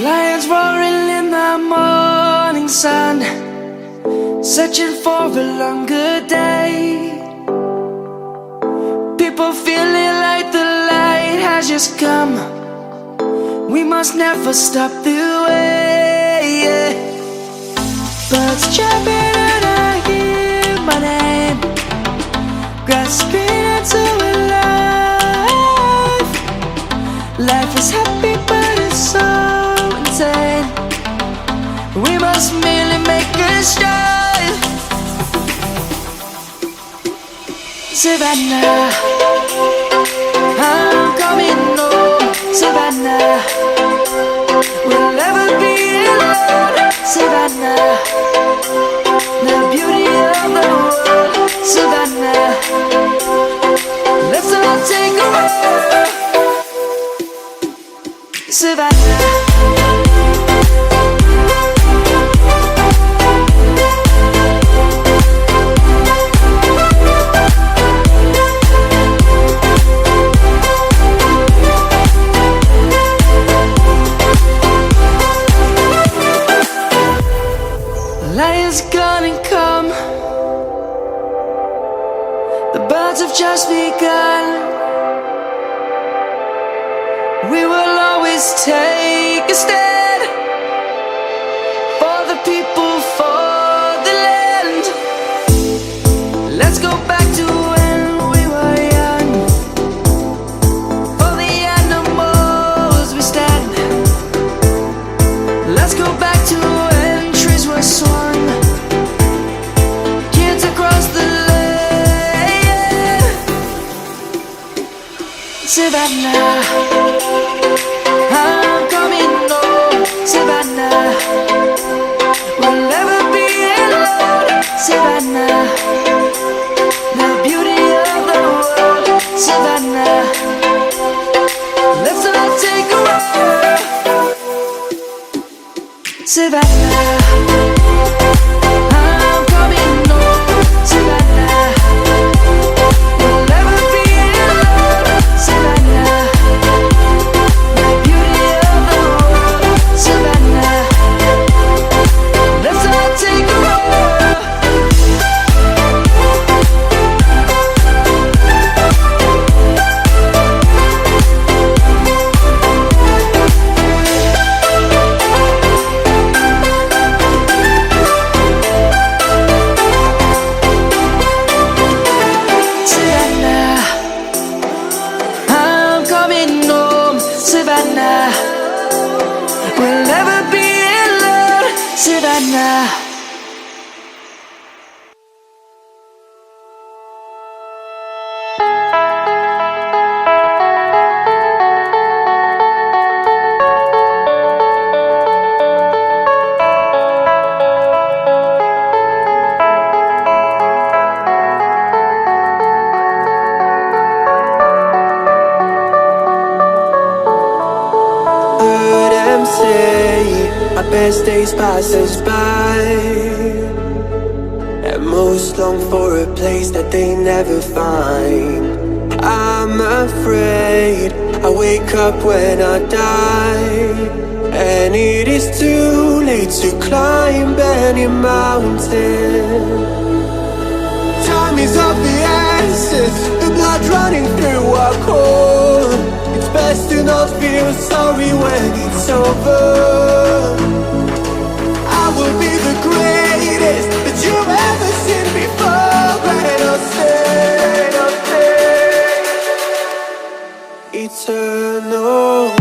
Lions roaring in the morning sun, searching for a longer day. People feeling like the light has just come. We must never stop the way. Birds chirping and I hear my name, grasping into a life. Life is happy but it's so insane. We must merely make a strive. Savannah, I'm coming home. Savannah, we'll never be alone. Savannah, the beauty of the world. Savannah, let's all take a walk. Savannah. Lion's gonna come. The birds have just begun. We will always take a stand for the people, for the land. Let's go back to when we were young. For the animals we stand. Let's go back to when trees were swung. Kids across the land. Savannah, I'm coming home. Savannah, we'll never be alone. Savannah, the beauty of the world. Savannah, let's all take a walk. Savannah, I'm coming home. Savannah, we'll never be alone. Savannah, the beauty of the world. Savannah, let's all take a walk. Savannah, I'm coming home. Savannah, we'll never be alone. Savannah. Heard them say our best days pass us by, and most long for a place that they never find. I'm afraid I wake up when I die, and it is too late to climb any mountain. Time is of the essence, the blood running through our core. It's best to not feel sorry when it's over. I will be the greatest that you've ever seen before, and I'll stay eternal.